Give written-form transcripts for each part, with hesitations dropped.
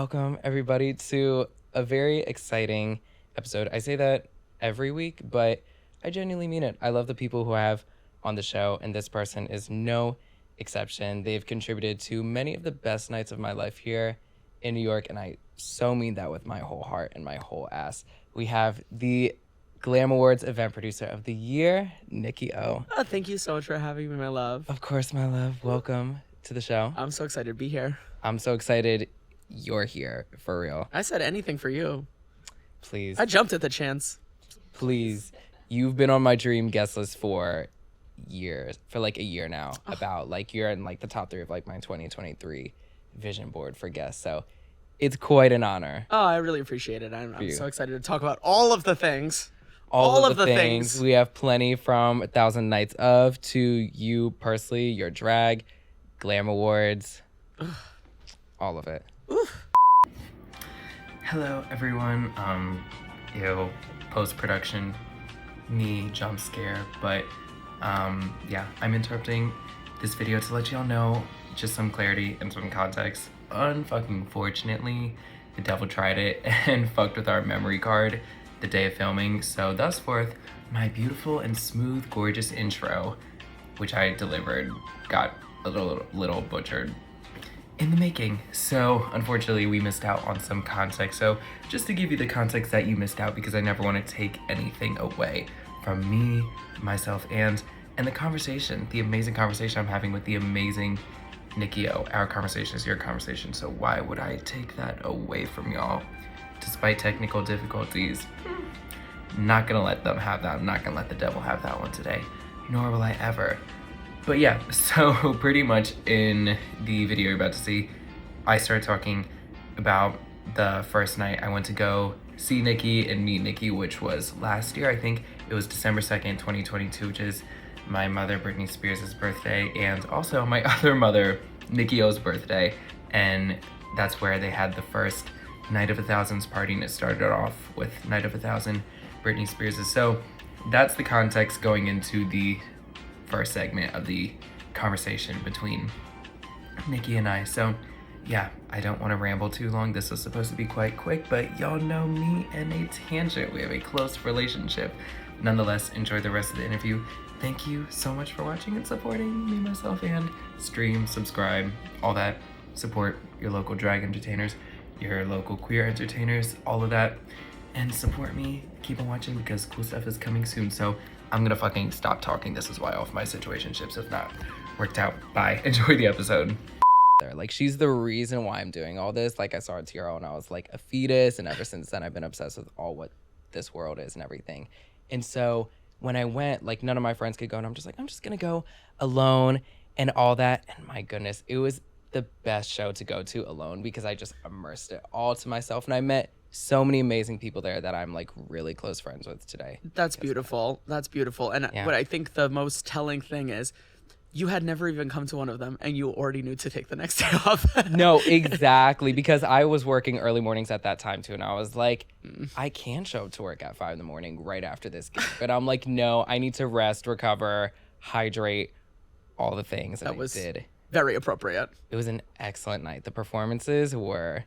Welcome, everybody, to a very exciting episode. I say that every week, but I genuinely mean it. I love the people who I have on the show, and this person is no exception. They've contributed to many of the best nights of my life here in New York, and I so mean that with my whole heart and my whole ass. We have the Glam Awards event producer of the year, Nicky O. Oh, thank you so much for having me, my love. Of course, my love. Welcome to the show. I'm so excited to be here. I'm so excited you're here, for real. I said anything for you. Please. I jumped at the chance. Please. You've been on my dream guest list for years, for like a year now. You're in like the top 3 of like my 2023 vision board for guests. So it's quite an honor. Oh, I really appreciate it. I'm so excited to talk about all of the things. All of the things. We have plenty, from 1,000 Nights of to you personally, your drag, Glam Awards, all of it. Oof. Hello, everyone. Post-production, me, jump scare, but yeah, I'm interrupting this video to let y'all know just some clarity and some context. Unfortunately, the devil tried it and fucked with our memory card the day of filming, so thus forth, my beautiful and smooth, gorgeous intro, which I delivered, got a little butchered in the making. So unfortunately, we missed out on some context. So just to give you the context that you missed out, because I never want to take anything away from me, myself, and the conversation, the amazing conversation I'm having with the amazing Nicky O. Our conversation is your conversation, so why would I take that away from y'all? Despite technical difficulties, not gonna let them have that. I'm not gonna let the devil have that one today, nor will I ever. But yeah, so pretty much in the video you're about to see, I started talking about the first night I went to go see Nicky and meet Nicky, which was last year. I think it was December 2nd, 2022, which is my mother, Britney Spears' birthday, and also my other mother, Nicky O's birthday. And that's where they had the first Night of a Thousand's party, and it started off with Night of a Thousand, Britney Spears'. So that's the context going into the first segment of the conversation between Nicky and I. So yeah, I don't want to ramble too long. This was supposed to be quite quick, but y'all know me and a tangent. We have a close relationship. Nonetheless, enjoy the rest of the interview. Thank you so much for watching and supporting me, myself, and stream, subscribe, all that. Support your local drag entertainers, your local queer entertainers, all of that. And support me. Keep on watching because cool stuff is coming soon. So I'm gonna fucking stop talking. This is why all of my situationships have not worked out. Bye. Enjoy the episode. Like, she's the reason why I'm doing all this. Like, I saw her TRL and I was like a fetus, and ever since then I've been obsessed with all what this world is and everything. And so when I went, like, none of my friends could go, and I'm just like, I'm just gonna go alone and all that. And my goodness, it was the best show to go to alone because I just immersed it all to myself, and I met so many amazing people there that I'm like really close friends with today. That's beautiful. That's beautiful. And what I think the most telling thing is you had never even come to one of them and you already knew to take the next day off. No, exactly. Because I was working early mornings at that time too. And I was like, I can show up to work at 5 a.m. right after this gig. But I'm like, no, I need to rest, recover, hydrate, all the things. And that was I did. Very appropriate. It was an excellent night. The performances were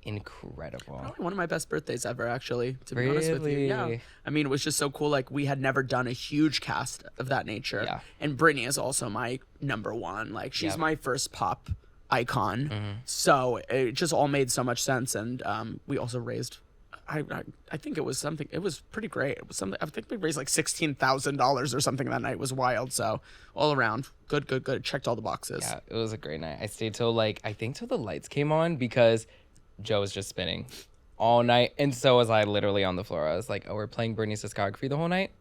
incredible. Probably one of my best birthdays ever, actually, to be honest with you. Yeah. I mean, it was just so cool. Like, we had never done a huge cast of that nature. Yeah. And Britney is also my number one. Like, she's my first pop icon. So it just all made so much sense. And we also raised, I think it was something, it was pretty great. It was something, I think we raised like $16,000 or something that night. It was wild. So all around, good. Checked all the boxes. Yeah, it was a great night. I stayed till till the lights came on because Joe was just spinning all night, and so was I, literally on the floor. I was like, oh, we're playing Britney's discography the whole night?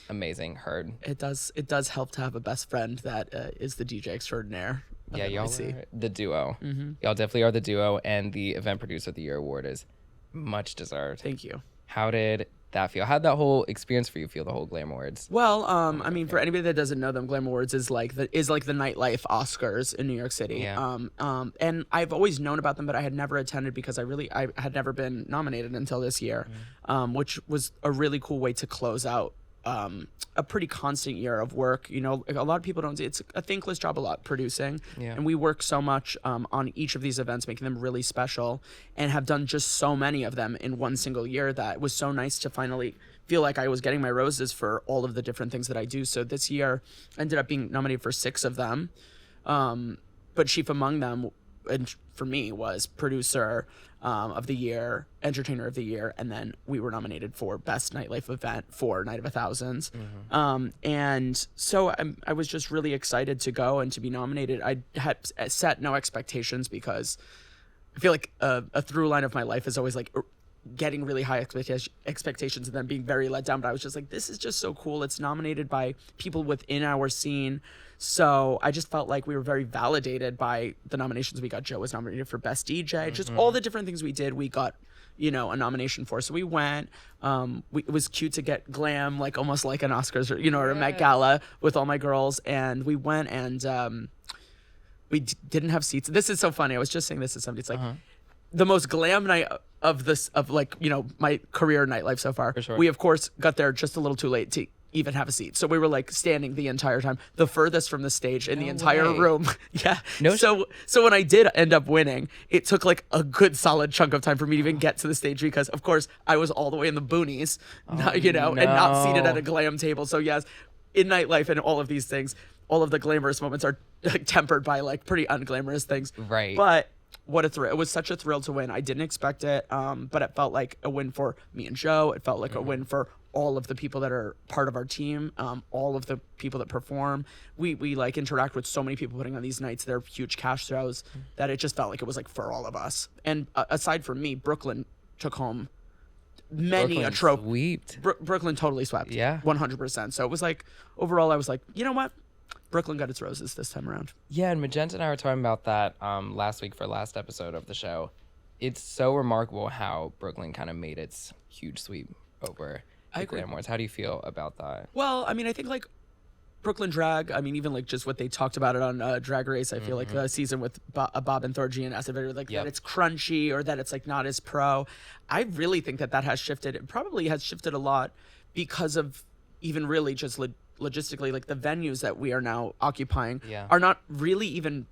Amazing. Heard. It does help to have a best friend that is the DJ extraordinaire. Yeah, y'all are the duo. Y'all definitely are the duo, and the Event Producer of the Year award is much deserved. Thank you. How did that feel? How'd that whole experience for you feel, the whole Glam Awards? Well, I mean, for anybody that doesn't know them, Glam Awards is like the nightlife Oscars in New York City. Yeah. And I've always known about them, but I had never attended because I had never been nominated until this year, which was a really cool way to close out a pretty constant year of work. You know, a lot of people don't. It's a thankless job a lot, producing. Yeah. And we work so much on each of these events, making them really special, and have done just so many of them in one single year that it was so nice to finally feel like I was getting my roses for all of the different things that I do. So this year I ended up being nominated for 6 of them. But chief among them, and for me, was producer of the year, entertainer of the year, and then we were nominated for best nightlife event for Night of a Thousands. And so I was just really excited to go and to be nominated. I had set no expectations because I feel like a through line of my life is always like getting really high expectations and then being very let down. But I was just like, this is just so cool. It's nominated by people within our scene. So I just felt like we were very validated by the nominations we got. Joe was nominated for Best DJ. Just all the different things we did, we got, you know, a nomination for. So we went. It was cute to get glam, like almost like an Oscars or, you know, or a Met Gala with all my girls. And we went and we didn't have seats. This is so funny. I was just saying this to somebody. It's like the most glam night of like, you know, my career nightlife so far. For sure. We of course got there just a little too late to even have a seat. So we were like standing the entire time, the furthest from the stage in the entire room. Yeah. So when I did end up winning, it took like a good solid chunk of time for me to even get to the stage because of course I was all the way in the boonies, you know, and not seated at a glam table. So yes, in nightlife and all of these things, all of the glamorous moments are like, tempered by like pretty unglamorous things. Right. But what a thrill. It was such a thrill to win. I didn't expect it, but it felt like a win for me and Joe. It felt like a win for all of the people that are part of our team, all of the people that perform. We like interact with so many people putting on these nights. They're huge cash throws that it just felt like it was like for all of us. And aside from me, Brooklyn took home many a trophy. Swept. Brooklyn totally swept. Yeah. 100%. So it was like, overall, I was like, you know what? Brooklyn got its roses this time around. Yeah, and Magenta and I were talking about that last week for last episode of the show. It's so remarkable how Brooklyn kind of made its huge sweep over the Glam Awards. How do you feel about that? Well, I mean, I think like Brooklyn Drag, I mean, even like just what they talked about it on Drag Race, I feel like the season with Bob and Thorgy and Acevedo, like that it's crunchy or that it's like not as pro. I really think that has shifted. It probably has shifted a lot because of even really just logistically, like the venues that we are now occupying are not really even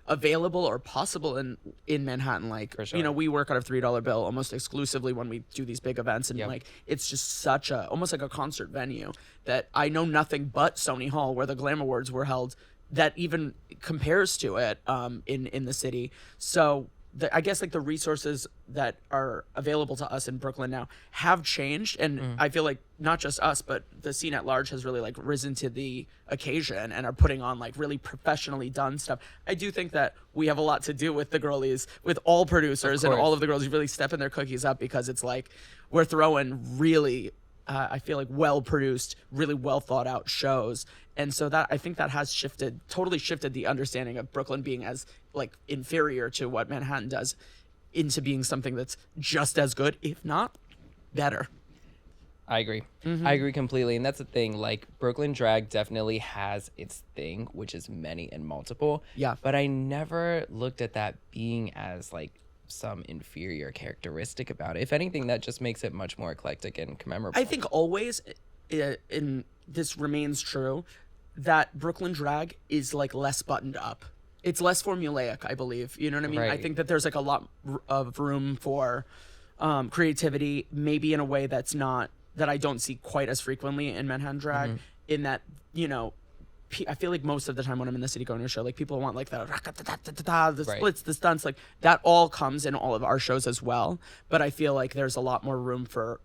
available or possible in Manhattan. Like, For sure. you know, we work out of $3 bill almost exclusively when we do these big events. And like, it's just such a, almost like a concert venue that I know nothing but Sony Hall where the Glam Awards were held that even compares to it in the city. So I guess like the resources that are available to us in Brooklyn now have changed, and I feel like not just us but the scene at large has really like risen to the occasion and are putting on like really professionally done stuff. I do think that we have a lot to do with the girlies, with all producers and all of the girls who really stepping their cookies up, because it's like we're throwing really I feel like well produced, really well thought out shows. And so that I think that has totally shifted the understanding of Brooklyn being as like inferior to what Manhattan does into being something that's just as good, if not better. I agree. I agree completely. And that's the thing, like Brooklyn Drag definitely has its thing, which is many and multiple. Yeah. But I never looked at that being as like some inferior characteristic about it. If anything, that just makes it much more eclectic and commemorable. I think always, and this remains true, that Brooklyn Drag is like less buttoned up. It's less formulaic, I believe. You know what I mean? Right. I think that there's like a lot of room for creativity, maybe in a way that I don't see quite as frequently in Manhattan Drag, in that, you know, I feel like most of the time when I'm in the city going to a show, like people want like the splits, the stunts, like that all comes in all of our shows as well. But I feel like there's a lot more room for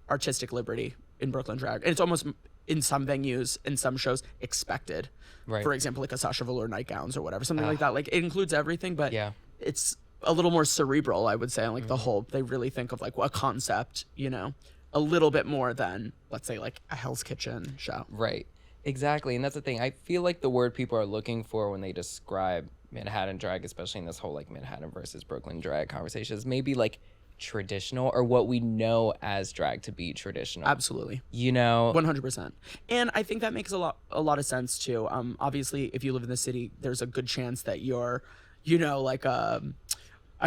artistic liberty in Brooklyn Drag. And it's almost in some venues, in some shows, expected. Right. For example, like a Sasha Velour nightgowns or whatever, something like that. Like it includes everything, but it's a little more cerebral, I would say. Like the whole, they really think of like a concept, you know, a little bit more than, let's say, like a Hell's Kitchen show. Right. Exactly. And that's the thing. I feel like the word people are looking for when they describe Manhattan Drag, especially in this whole like Manhattan versus Brooklyn Drag conversation, is maybe like traditional, or what we know as drag to be traditional. Absolutely. You know? 100%. And I think that makes a lot of sense too. Obviously, if you live in the city, there's a good chance that you're, you know, like, I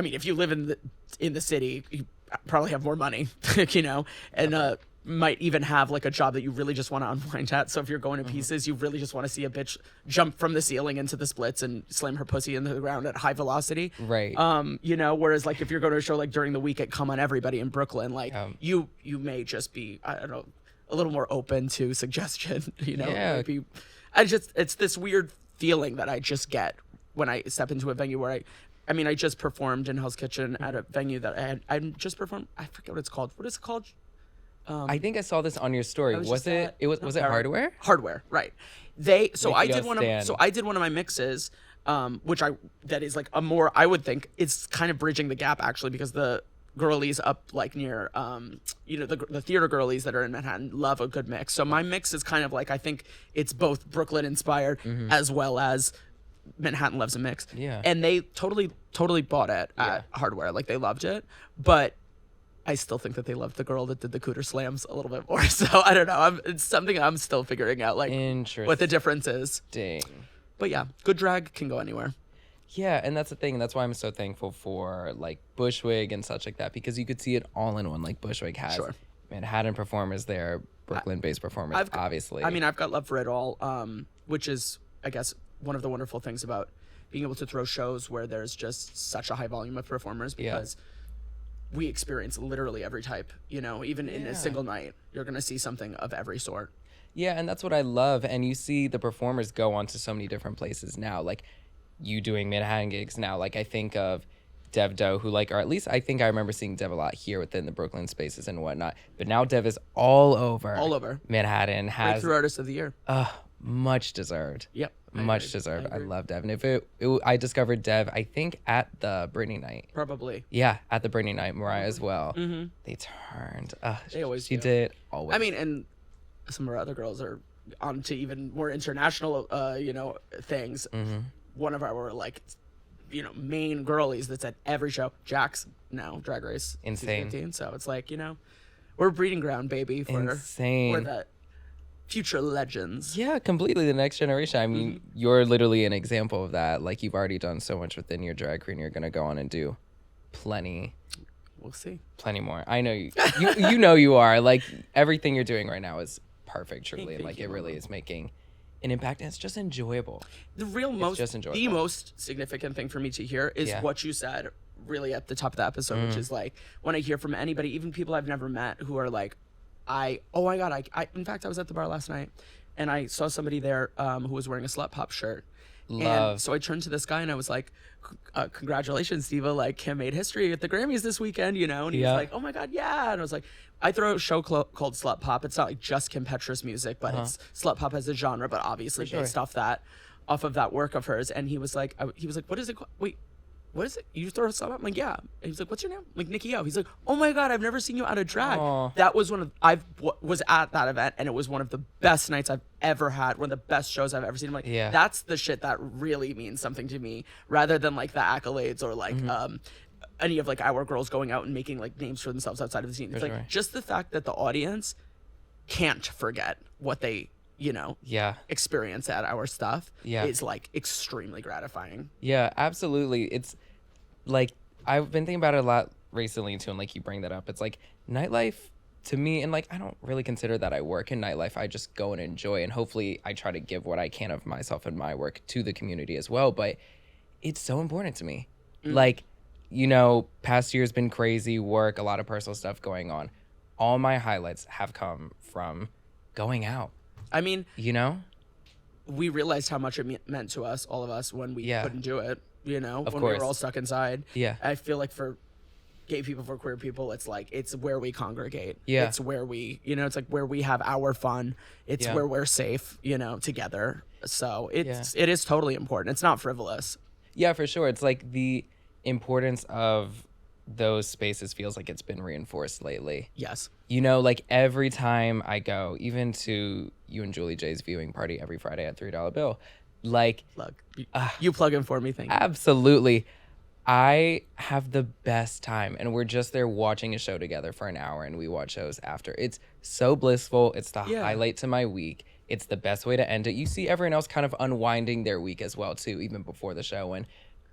mean, if you live in the city, you probably have more money, you know, and might even have like a job that you really just want to unwind at. So if you're going to pieces, you really just want to see a bitch jump from the ceiling into the splits and slam her pussy into the ground at high velocity. Right. You know, whereas like if you're going to a show like during the week at Come On Everybody in Brooklyn, like you may just be, I don't know, a little more open to suggestion, you know? Yeah. It's this weird feeling that I just get when I step into a venue where I just performed in Hell's Kitchen at a venue that I just performed. I forget what it's called. What is it called? I think I saw this on your story. Was it Hardware? Hardware, right. I did one of my mixes, that is like I would think it's kind of bridging the gap actually, because the girlies up like near the theater girlies that are in Manhattan love a good mix. So my mix is kind of like, I think it's both Brooklyn inspired as well as Manhattan loves a mix. Yeah. And they totally bought it at Hardware. Like they loved it. But I still think that they loved the girl that did the cooter slams a little bit more. So I don't know. It's something I'm still figuring out, like what the difference is. Dang. But yeah, good drag can go anywhere. Yeah, and that's the thing. That's why I'm so thankful for like Bushwig and such like that, because you could see it all in one. Like Bushwig has Manhattan performers there, Brooklyn-based performers, obviously. I've got love for it all, which is, I guess, one of the wonderful things about being able to throw shows where there's just such a high volume of performers, because we experience literally every type, you know, even in a single night, you're going to see something of every sort. Yeah, and that's what I love. And you see the performers go on to so many different places now, like you doing Manhattan gigs now. Like I think of Dev Doe, who or at least I think I remember seeing Dev a lot here within the Brooklyn spaces and whatnot. But now Dev is all over Manhattan. Has Breakthrough Artist of the Year. Much deserved. Yep. Much deserved. I love Dev. And I discovered Dev, I think, at the Britney night. Probably. Yeah, at the Britney night, Mariah as well. Mm-hmm. They turned. They always She do. did, always. I mean, and some of our other girls are on to even more international, things. Mm-hmm. One of our, main girlies that's at every show. Jax now, Drag Race. Insane. 15, so it's like, we're a breeding ground, baby, for the future legends. Yeah, completely. The next generation. I mean, you're literally an example of that. Like, you've already done so much within your drag career, and you're going to go on and do plenty. We'll see. Plenty more. I know you know you are. Like, everything you're doing right now is perfect, truly. And, it really is making an impact, and it's just enjoyable. The most significant thing for me to hear is what you said really at the top of the episode, which is like, when I hear from anybody, even people I've never met, who are like, oh my God, in fact, I was at the bar last night and I saw somebody there who was wearing a Slut Pop shirt. And so I turned to this guy and I was like, congratulations, Diva, like Kim made history at the Grammys this weekend, And he was like, oh my God, yeah. And I was like, I throw a show called Slut Pop. It's not like just Kim Petras music, but it's Slut Pop as a genre, but obviously based off of that work of hers. And he was like, what is it called? Wait, what is it? You throw a slut pop? I'm like, yeah. And he's like, what's your name? I'm like, Nicky O. He's like, oh my God, I've never seen you out of drag. Aww. That was I was at that event, and it was one of the best nights I've ever had, one of the best shows I've ever seen. I'm like, that's the shit that really means something to me, rather than like the accolades or like any of like our girls going out and making like names for themselves outside of the scene. It's like just the fact that the audience can't forget what they experience at our stuff is like extremely gratifying. Yeah, absolutely. It's like, I've been thinking about it a lot recently too, and like you bring that up, it's like nightlife to me, and like I don't really consider that I work in nightlife. I just go and enjoy, and hopefully I try to give what I can of myself and my work to the community as well. But it's so important to me. Like, past year's been crazy, work, a lot of personal stuff going on. All my highlights have come from going out. I mean, we realized how much it meant to us, all of us, when we couldn't do it, when course. we were all stuck inside. Yeah. I feel like for gay people, for queer people, it's like, it's where we congregate. Yeah. It's where we, it's like where we have our fun. It's where we're safe, together. So it is totally important. It's not frivolous. Yeah, for sure. It's like the importance of those spaces feels like it's been reinforced lately. Yes. Like every time I go, even to you and Julie J's viewing party every Friday at $3 Bill, like you plug in for me, thank you. Absolutely. I have the best time, and we're just there watching a show together for an hour, and we watch shows after. It's so blissful. It's the highlight to my week. It's the best way to end it. You see everyone else kind of unwinding their week as well too, even before the show, when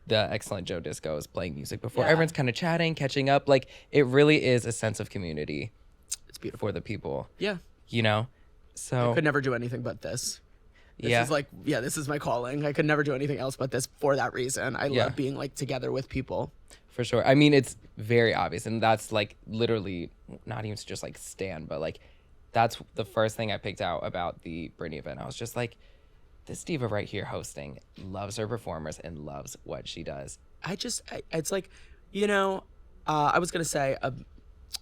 the excellent Joe Disco is playing music before. Everyone's kind of chatting, catching up. Like, it really is a sense of community. beautiful for the people. Yeah. You know? So I could never do anything but this. This yeah. is like, yeah, this is my calling. I could never do anything else but this for that reason. I love being like together with people. For sure. I mean, it's very obvious. And that's like literally not even just like stan, but like that's the first thing I picked out about the Britney event. I was just like, this diva right here hosting loves her performers and loves what she does. It's like, you know, I was going to say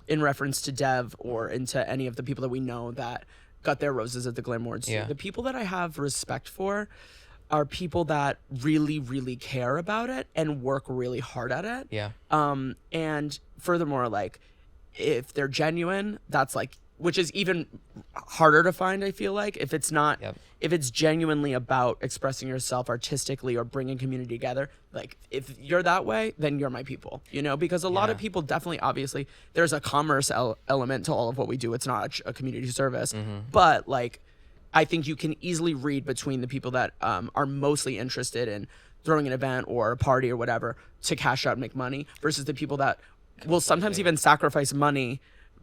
in reference to Dev or into any of the people that we know that got their roses at the Glam Awards. Yeah. The people that I have respect for are people that really, really care about it and work really hard at it. Yeah. And furthermore, like, if they're genuine, that's like, which is even harder to find, I feel like. If it's not, if it's genuinely about expressing yourself artistically or bringing community together, like, if you're that way, then you're my people, you know? Because a lot of people definitely, obviously, there's a commerce element to all of what we do. It's not a community service. But, like, I think you can easily read between the people that are mostly interested in throwing an event or a party or whatever to cash out and make money versus the people that will sometimes even sacrifice money,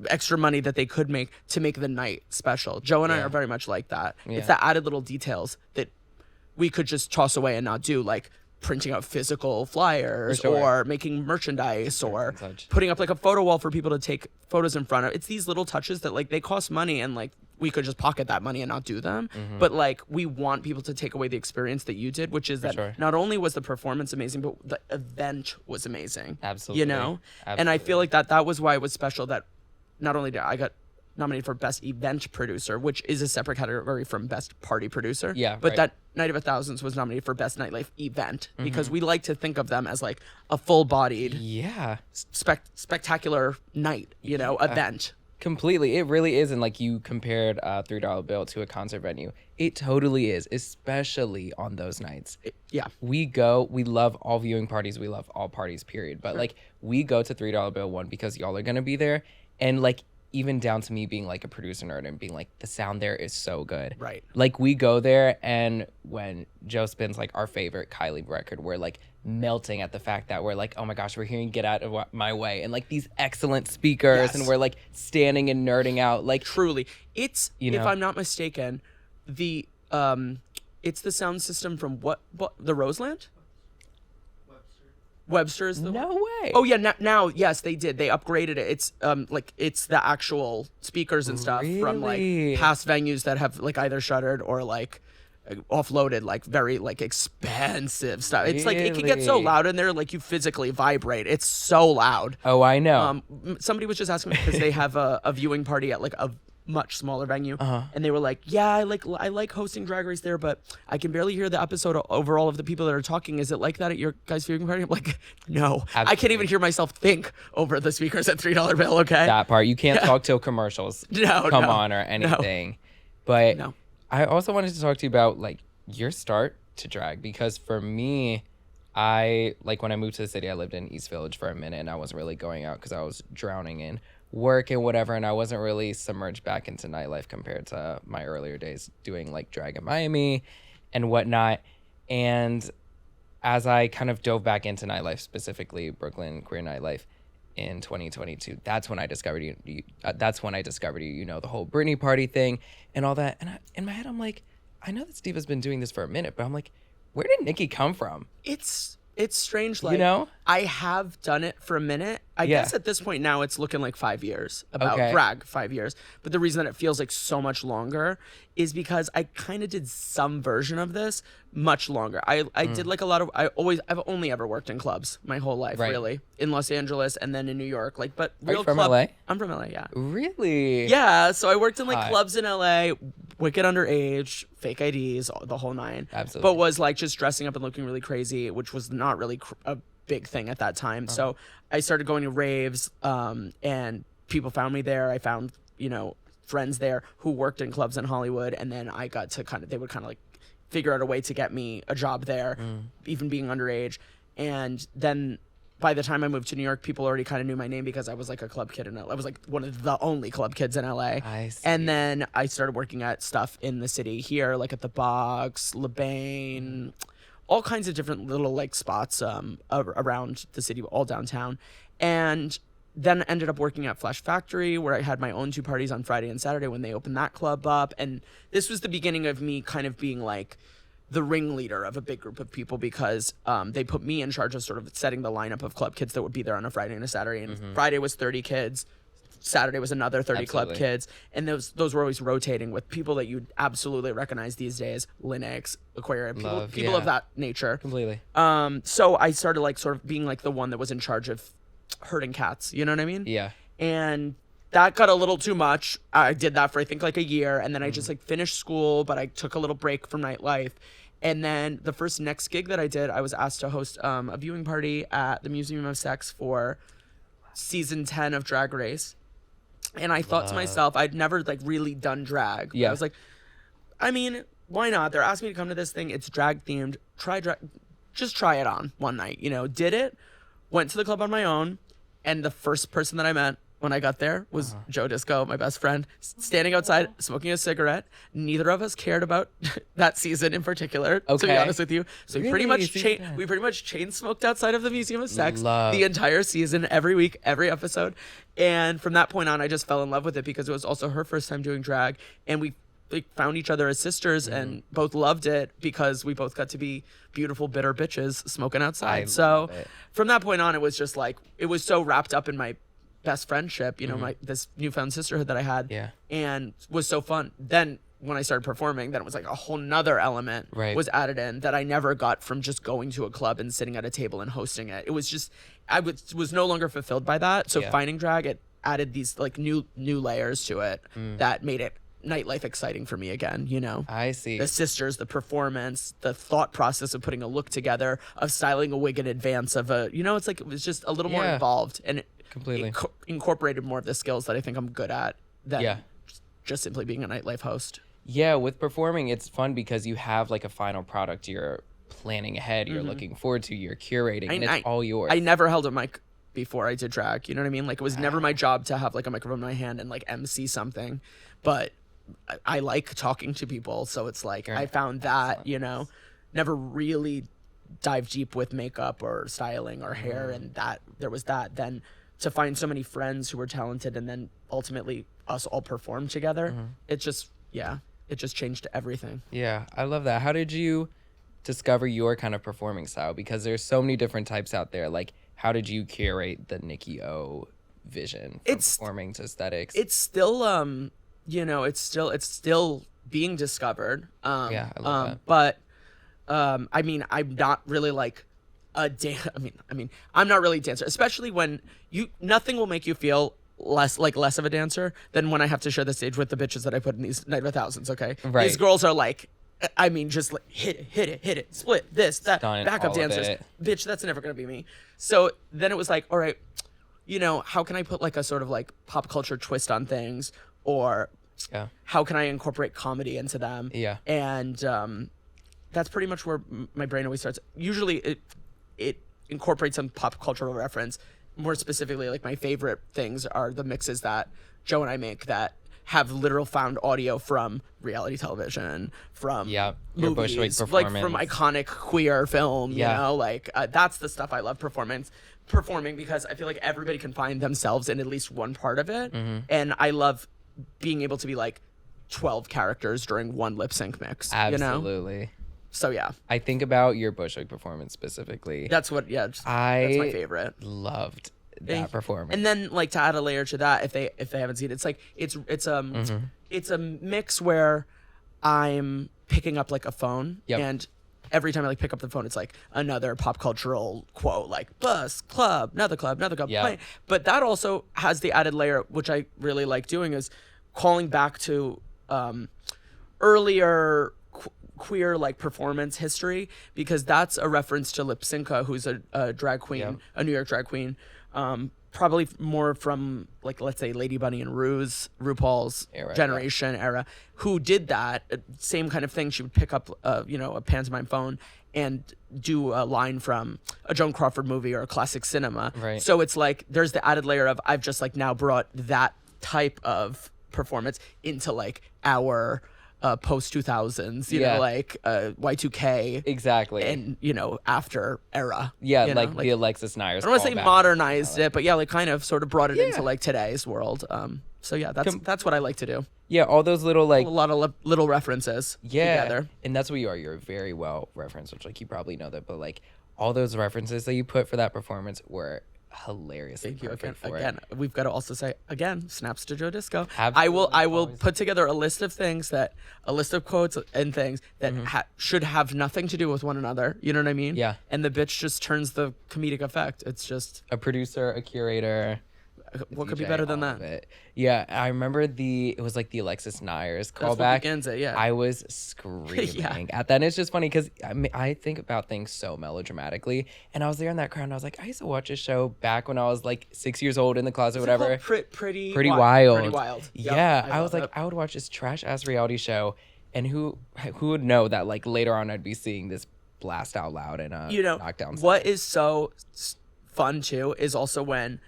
extra money that they could make to make the night special. Joe and I are very much like that. It's the added little details that we could just toss away and not do, like printing out physical flyers or making merchandise or putting up like a photo wall for people to take photos in front of. It's these little touches that like they cost money and like we could just pocket that money and not do them. But like we want people to take away the experience that you did, which is that not only was the performance amazing, but the event was amazing. Absolutely. You know? And I feel like that was why it was special that not only did I got nominated for Best Event Producer, which is a separate category from Best Party Producer. Yeah, but that Night of a Thousands was nominated for Best Nightlife Event because we like to think of them as like a full-bodied, spectacular night, you know, event. Completely. It really is. And like you compared $3 bill to a concert venue. It totally is, especially on those nights. We love all viewing parties. We love all parties, period. But like we go to $3 bill one because y'all are going to be there. And like even down to me being like a producer nerd and being like, the sound there is so good. Right. Like we go there and when Joe spins like our favorite Kylie record, we're like melting at the fact that we're like, oh my gosh, we're hearing Get Out of My Way and like these excellent speakers and we're like standing and nerding out. Like truly. It's, you know, if I'm not mistaken, the it's the sound system from what the Roseland? Webster's the no way. Oh yeah, now yes they did. They upgraded it. It's like it's the actual speakers and stuff from like past venues that have like either shuttered or like offloaded, like very like expensive stuff. It's like it can get so loud in there, like you physically vibrate. It's so loud. Oh, I know. Somebody was just asking me because they have a viewing party at like a much smaller venue and they were like, yeah, I like hosting Drag Race there, but I can barely hear the episode over all of the people that are talking. Is it like that at your guys' viewing party? I'm like, no. Absolutely. I can't even hear myself think over the speakers at $3 bill. Okay, that part you can't talk till commercials come on or anything. But I also wanted to talk to you about like your start to drag, because for me, I like when I moved to the city, I lived in East Village for a minute and I wasn't really going out because I was drowning in work and whatever, and I wasn't really submerged back into nightlife compared to my earlier days doing like drag in Miami and whatnot. And as I kind of dove back into nightlife, specifically Brooklyn queer nightlife in 2022, that's when I discovered you. You know, the whole Britney party thing and all that. And in my head, I'm like, I know that Steve has been doing this for a minute, but I'm like, where did Nicky come from? It's strange, like, you know, I have done it for a minute. I guess at this point now it's looking like 5 years about drag, 5 years. But the reason that it feels like so much longer is because I kind of did some version of this much longer. I did like a lot of, I've only ever worked in clubs my whole life, really, in Los Angeles and then in New York. Like, but real. Are you from LA? I'm from LA, yeah. Really? Yeah. So I worked in like clubs in LA, wicked underage, fake IDs, the whole nine. Absolutely. But was like just dressing up and looking really crazy, which was not really a big thing at that time. So I started going to raves, and people found me there. I found, you know, friends there who worked in clubs in Hollywood, and then I got to they would kind of like figure out a way to get me a job there, even being underage. And then by the time I moved to New York, people already kind of knew my name because I was like a club kid in LA. I was like one of the only club kids in LA. I see. And then I started working at stuff in the city here, like at the Box, LeBain, all kinds of different little like spots around the city, all downtown. And then ended up working at Flash Factory, where I had my own 2 parties on Friday and Saturday when they opened that club up. And this was the beginning of me kind of being like the ringleader of a big group of people, because they put me in charge of sort of setting the lineup of club kids that would be there on a Friday and a Saturday. And Friday was 30 kids. Saturday was another 30 club kids, and those were always rotating with people that you'd absolutely recognize these days: Linux, Aquarium, people of that nature. Completely. So I started like sort of being like the one that was in charge of herding cats. You know what I mean? Yeah. And that got a little too much. I did that for I think like a year, and then I just like finished school, but I took a little break from nightlife. And then the first next gig that I did, I was asked to host a viewing party at the Museum of Sex for season 10 of Drag Race. And I thought to myself, I'd never like really done drag. Yeah. I was like, I mean, why not? They're asking me to come to this thing. It's drag themed. Just try it on one night. You know, did it. Went to the club on my own, and the first person that I met when I got there was Joe Disco, my best friend, standing outside smoking a cigarette. Neither of us cared about that season in particular, to be honest with you. So we pretty much chain smoked outside of the Museum of Sex the entire season, every week, every episode. And from that point on, I just fell in love with it, because it was also her first time doing drag, and we like found each other as sisters and both loved it, because we both got to be beautiful bitter bitches smoking outside. So from that point on, it was just like, it was so wrapped up in my best friendship, you know, this newfound sisterhood that I had, and was so fun. Then when I started performing, then it was like a whole nother element was added in that I never got from just going to a club and sitting at a table and hosting it. It was just, I was no longer fulfilled by that. So finding drag, it added these like new layers to it that made it nightlife exciting for me again, you know. I see. The sisters, the performance, the thought process of putting a look together, of styling a wig in advance of a, you know, it's like, it was just a little more involved, and it incorporated more of the skills that I think I'm good at than just simply being a nightlife host. Yeah, with performing, it's fun because you have like a final product you're planning ahead, you're looking forward to, you're curating, and it's all yours. I never held a mic before I did drag, you know what I mean? Like, it was never my job to have like a microphone in my hand and like MC something, but I like talking to people, so it's like I found that, you know, never really dive deep with makeup or styling or hair, and that there was that. Then to find so many friends who were talented, and then ultimately us all perform together, it just changed everything. Yeah, I love that. How did you discover your kind of performing style? Because there's so many different types out there. Like, how did you curate the Nicky O vision from performing to aesthetics? It's still you know, it's still being discovered. I love that. But I mean, I'm not really like a I'm not really a dancer, especially when nothing will make you feel less of a dancer than when I have to share the stage with the bitches that I put in these Night of a Thousands. Okay, these girls are like, I mean, just like hit it, split this, that, backup dancers. Bitch, that's never gonna be me. So then it was like, all right, you know, how can I put like a sort of like pop culture twist on things, or how can I incorporate comedy into them? Yeah, and that's pretty much where my brain always starts. Usually, it incorporates some pop cultural reference. More specifically, like my favorite things are the mixes that Joe and I make that have literal found audio from reality television, from movies, like from iconic queer film, you know, like that's the stuff I love performing because I feel like everybody can find themselves in at least one part of it. And I love being able to be like 12 characters during one lip sync mix. Absolutely. You know? So yeah, I think about your Bushwick performance specifically. That's what, that's my favorite. Loved that performance. And then like to add a layer to that, if they haven't seen it, it's like it's a mix where I'm picking up like a phone, and every time I like pick up the phone, it's like another pop cultural quote, like bus, club, another club, plane. But that also has the added layer, which I really like doing, is calling back to earlier queer like performance history, because that's a reference to Lip Synca, who's a drag queen, a New York drag queen, probably more from like, let's say Lady Bunny and RuPaul's generation era, who did that same kind of thing. She would pick up a pantomime phone and do a line from a Joan Crawford movie or a classic cinema. So it's like there's the added layer of I've just like now brought that type of performance into like our post 2000s, you Yeah. know, like Y2K Exactly. and, you know, after era. Yeah, you know? like the Alexis Nyers. I don't want to say callback, modernized you know, it, but yeah, like kind of sort of brought it Yeah. into like today's world. So yeah, that's what I like to do. Yeah, all those little like A lot of little references together. and that's what you are. You're very well referenced, which like you probably know that, but like all those references that you put for that performance were hilariously Thank you perfect for again. it. We've got to also say again, snaps to Joe Disco. Absolutely, I will always. put together a list of quotes and things that should have nothing to do with one another. You know what I mean? Yeah. And the bitch just turns the comedic effect. It's just A producer, a curator. what could be DJ, better than all of that? it. Yeah, I remember it was like the Alexis Nyers That's what callback. begins it, yeah. I was screaming Yeah. at that. And it's just funny because I think about things so melodramatically. And I was there in that crowd and I was like, I used to watch a show back when I was like 6 years old in the closet, What's it whatever. called? Pretty Wild. Pretty wild. Yep, Yeah, I was love like, it. I would watch this trash ass reality show, and who would know that like later on I'd be seeing this blast out loud and You know knockdown. what is so fun too is also when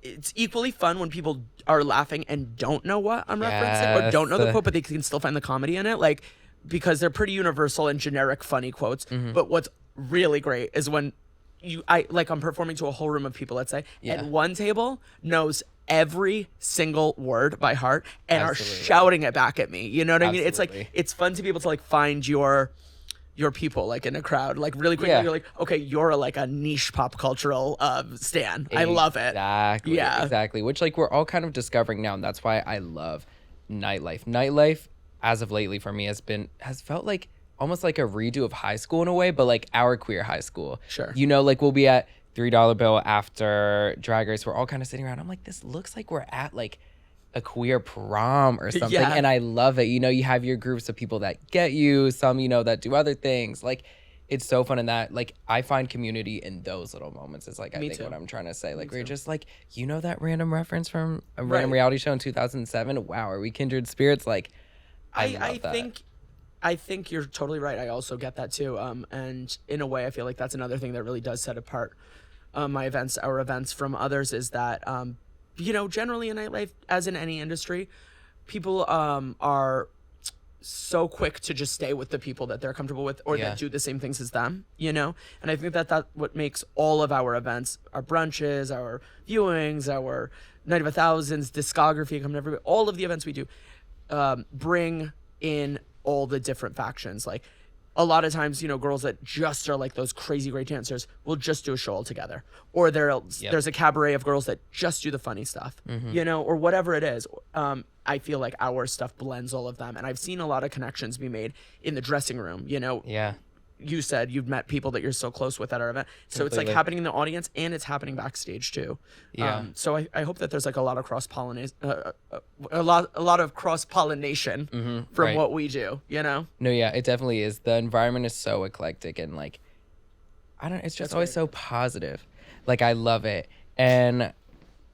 it's equally fun when people are laughing and don't know what I'm referencing or don't know the Yes. quote, but they can still find the comedy in it, like because they're pretty universal and generic funny quotes. Mm-hmm. But what's really great is when I'm performing to a whole room of people, let's say, Yeah. and one table knows every single word by heart and Absolutely. are shouting it back at me. You know what I mean? It's like Absolutely. it's fun to be able to like find your people like in a crowd like really quickly. Yeah. You're like, okay, you're like a niche pop cultural stan. I love it. Exactly. Yeah. Exactly. Which like we're all kind of discovering now, and that's why I love nightlife. Nightlife, as of lately for me, has felt like almost like a redo of high school in a way, but like our queer high school. Sure. You know, like we'll be at $3 Bill after Drag Race. We're all kind of sitting around. I'm like, this looks like we're at like a queer prom or something. Yeah. And I love it. You know, you have your groups of people that get you, some, you know, that do other things. Like, it's so fun in that. Like, I find community in those little moments. It's like, I Me think too. what I'm trying to say. Like, we're just like, you know, that random reference from a Right. random reality show in 2007? Wow, are we kindred spirits? Like, I love that. I think you're totally right. I also get that too. And in a way, I feel like that's another thing that really does set apart our events from others is that, you know, generally in nightlife, as in any industry, people are so quick to just stay with the people that they're comfortable with or Yeah. that do the same things as them, you know? And I think that that's what makes all of our events, our brunches, our viewings, our Night of a Thousands, discography, come to everybody, all of the events we do, bring in all the different factions. Like a lot of times, you know, girls that just are like those crazy great dancers will just do a show all together. Or there's a cabaret of girls that just do the funny stuff, you know, or whatever it is. I feel like our stuff blends all of them. And I've seen a lot of connections be made in the dressing room, you know. Yeah. You said you've met people that you're so close with at our event. So it's like Completely. happening in the audience and it's happening backstage too. Yeah. So I hope that there's like a lot of cross-pollination, a lot of cross-pollination from right. what we do, you know? No, yeah, it definitely is. The environment is so eclectic and like, it's just always so positive. Like, I love it. And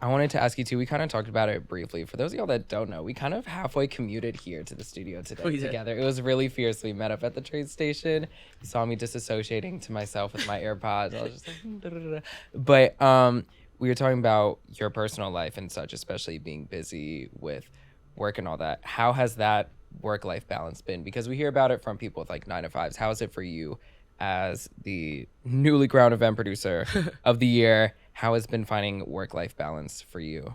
I wanted to ask you too, we kind of talked about it briefly. For those of y'all that don't know, we kind of halfway commuted here to the studio today We did. together. It was really fierce. We met up at the train station. You saw me disassociating to myself with my AirPods. I was just like, da, da, da. But we were talking about your personal life and such, especially being busy with work and all that. How has that work-life balance been? Because we hear about it from people with like 9-to-5s. How is it for you as the newly crowned event producer of the year? How has been finding work-life balance for you?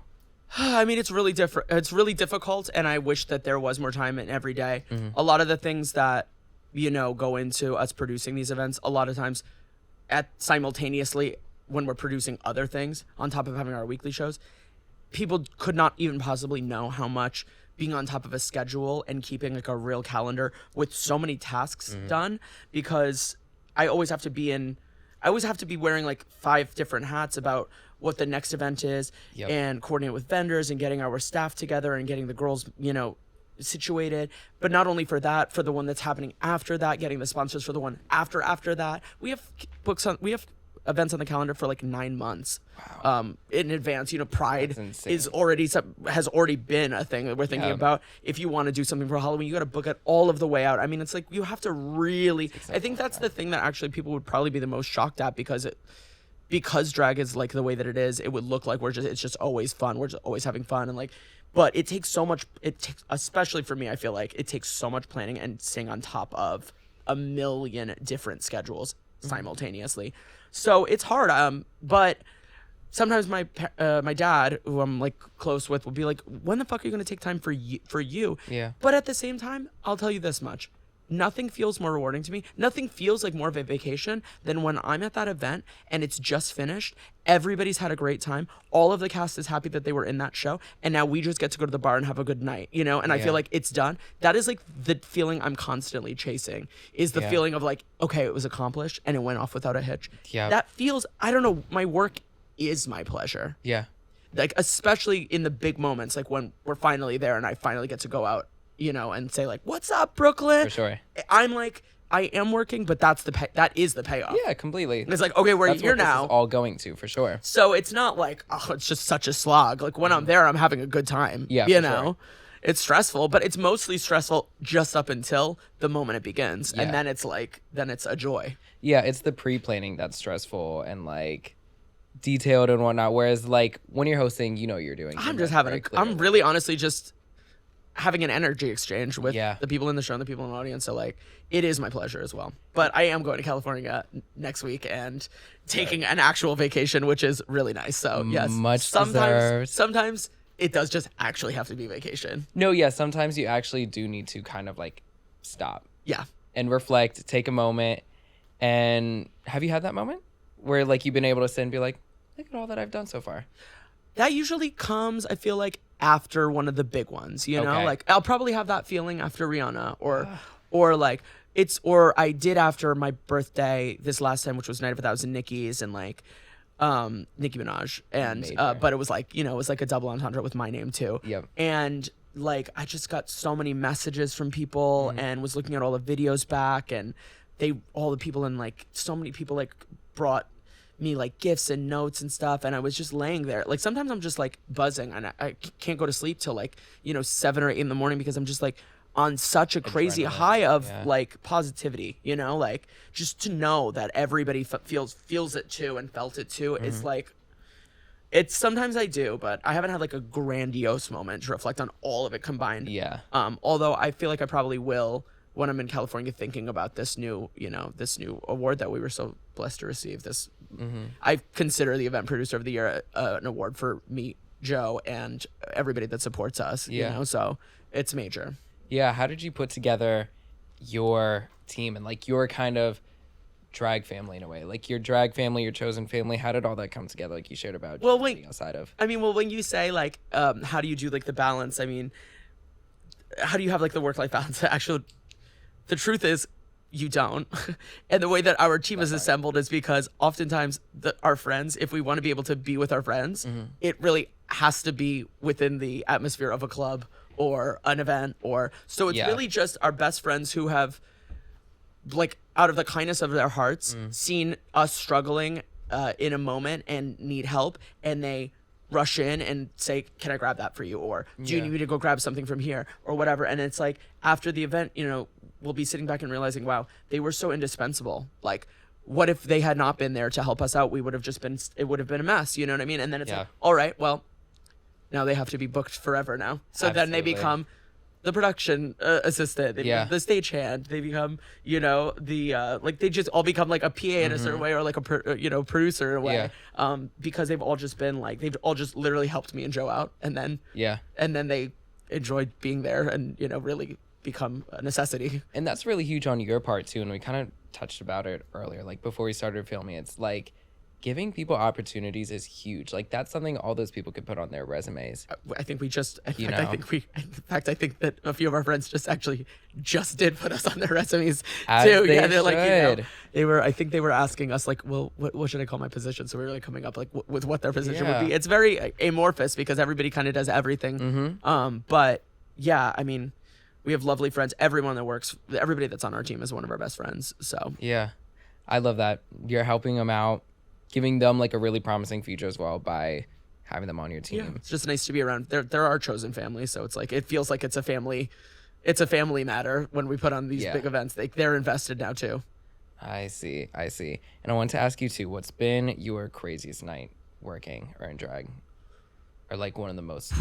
I mean, it's really different. It's really difficult, and I wish that there was more time in every day. A lot of the things that, you know, go into us producing these events, a lot of times simultaneously when we're producing other things on top of having our weekly shows, people could not even possibly know how much being on top of a schedule and keeping like a real calendar with so many tasks done, because I always have to be wearing like 5 different hats about what the next event is. Yep. And coordinate with vendors and getting our staff together and getting the girls, you know, situated. But not only for that, for the one that's happening after that, getting the sponsors for the one after that. We have events on the calendar for like 9 months in advance. You know, Pride That's insane. has already been a thing that we're thinking about. If you want to do something for Halloween, you got to book it all of the way out. I mean, it's like you have to really. I think that's the thing that actually people would probably be the most shocked at, because because drag is like the way that it is, it would look like it's just always fun. We're just always having fun and like, but it takes so much. It takes, especially for me, I feel like it takes so much planning and staying on top of a million different schedules simultaneously. So it's hard. But sometimes my dad, who I'm like close with, will be like, "When the fuck are you gonna take time for you?" Yeah. But at the same time, I'll tell you this much. Nothing feels more rewarding to me. Nothing feels like more of a vacation than when I'm at that event and it's just finished. Everybody's had a great time. All of the cast is happy that they were in that show. And now we just get to go to the bar and have a good night, you know? And I feel like it's done. That is like the feeling I'm constantly chasing, is the feeling of like, okay, it was accomplished and it went off without a hitch. Yeah. That feels, I don't know, my work is my pleasure. Yeah. Like, especially in the big moments, like when we're finally there and I finally get to go out, you know, and say like, "What's up, Brooklyn?" For sure. I'm like, I am working, but that is the payoff. Yeah, completely. It's like, okay, we're That's here what this now. is all going to, for sure. So it's not like, oh, it's just such a slog. Like when I'm there, I'm having a good time. Yeah, you for know, sure. It's stressful, but it's mostly stressful just up until the moment it begins, Yeah. and then it's like, then it's a joy. Yeah, it's the pre-planning that's stressful and like detailed and whatnot. Whereas like when you're hosting, you know what you're doing. I'm just having I'm really honestly just having an energy exchange with the people in the show and the people in the audience. So like, it is my pleasure as well. But I am going to California next week and taking an actual vacation, which is really nice. So yes, Much deserved. sometimes it does just actually have to be vacation. No, yeah, sometimes you actually do need to kind of like stop Yeah. and reflect, take a moment. And have you had that moment where like you've been able to sit and be like, look at all that I've done so far? That usually comes, I feel like, after one of the big ones, you know? Okay. Like, I'll probably have that feeling after Rihanna or like, or I did after my birthday this last time, which was Night of 1,000 Nickies and like, Nicki Minaj. And, Major. but it was like, you know, it was like a double entendre with my name too. Yep. And like, I just got so many messages from people and was looking at all the videos back and all the people and like, so many people like brought me like gifts and notes and stuff, and I was just laying there. Like sometimes I'm just like buzzing and I can't go to sleep till like, you know, 7 or 8 in the morning because I'm just like on such a crazy high of like positivity, you know, like just to know that everybody feels it too and felt it too. It's like, it's sometimes I do, but I haven't had like a grandiose moment to reflect on all of it combined. Yeah. Although I feel like I probably will when I'm in California thinking about this new award that we were so blessed to receive. I consider the event producer of the year an award for me, Joe, and everybody that supports us, you know, so it's major. Yeah. How did you put together your team and like your kind of drag family in a way? Like your drag family, your chosen family, how did all that come together? Like you shared about outside of. I mean, well, when you say like, how do you do like the balance? I mean, how do you have like the work-life balance? Actually, the truth is, you don't. And the way that our team is assembled is because oftentimes our friends, if we want to be able to be with our friends, it really has to be within the atmosphere of a club or an event so it's really just our best friends who have like out of the kindness of their hearts seen us struggling in a moment and need help, and they rush in and say, can I grab that for you? Or do you need me to go grab something from here or whatever? And it's like after the event, you know, we'll be sitting back and realizing, wow, they were so indispensable. Like, what if they had not been there to help us out? It would have been a mess. You know what I mean? And then it's like, all right, well, now they have to be booked forever now. So then they become the production assistant, they become the stagehand, they become, you know, the like they just all become like a PA in a certain way or like a producer in a way, because they've all just literally helped me and Joe out, and then they enjoyed being there and, you know, really become a necessity. And that's really huge on your part too, and we kind of touched about it earlier, like before we started filming. It's like giving people opportunities is huge. Like that's something all those people could put on their resumes. I think I think that a few of our friends just did put us on their resumes too. Yeah, they're like, you know, I think they were asking us like, well, what should I call my position? So we were like coming up like with what their position would be. It's very amorphous because everybody kind of does everything. But yeah, I mean, we have lovely friends. Everybody that's on our team is one of our best friends. So yeah, I love that you're helping them out, giving them like a really promising future as well by having them on your team. Yeah, it's just nice to be around. They're our chosen family, so it's like it feels like it's a family matter when we put on these big events. They're invested now too. I see. And I want to ask you too, what's been your craziest night working or in drag? Or like one of the most,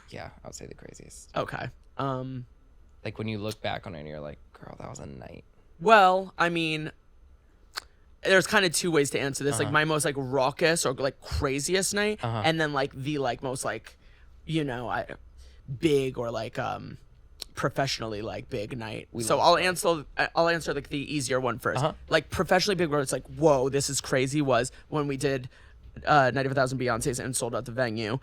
yeah, I would say the craziest. Okay. Like when you look back on it and you're like, girl, that was a night. Well, I mean, there's kind of two ways to answer this. Like my most like raucous or like craziest night, and then like the like most like, you know, big or like professionally like big night. So I'll answer like the easier one first. Like professionally big, where it's like, whoa, this is crazy, was when we did Night of 1,000 Beyoncés and sold out the venue.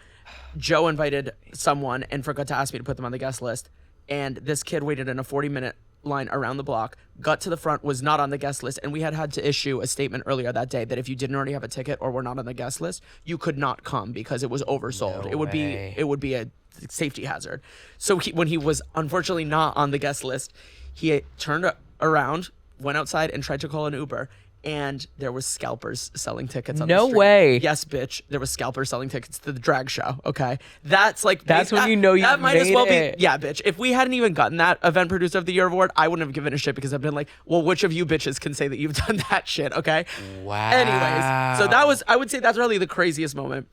Joe invited someone and forgot to ask me to put them on the guest list, and this kid waited in a 40-minute line around the block, got to the front, was not on the guest list, and we had to issue a statement earlier that day that if you didn't already have a ticket or were not on the guest list, you could not come because it was oversold. No it would way. be a safety hazard. So when he was unfortunately not on the guest list, he turned around, went outside, and tried to call an Uber. And there was scalpers selling tickets on the No street. way. Yes, bitch. There was scalpers selling tickets to the drag show. Okay, that's when you know you that might as well made it. be. Yeah, bitch. If we hadn't even gotten that event producer of the year award, I wouldn't have given a shit because I've been like, well, which of you bitches can say that you've done that shit? Okay. Wow. Anyways, so I would say that's really the craziest moment.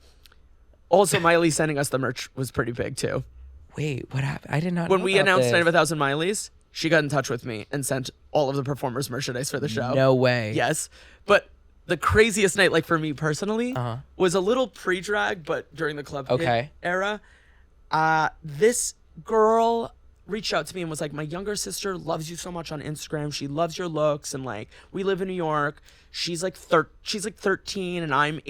Also, Miley sending us the merch was pretty big too. Wait, what happened? I did not When know we about announced this. Night of 1,000 Mileys, she got in touch with me and sent all of the performers' merchandise for the show. No way. Yes. But the craziest night, like for me personally, was a little pre-drag, but during the club hit era. This girl reached out to me and was like, my younger sister loves you so much on Instagram. She loves your looks, and like, we live in New York. She's like 13 and I'm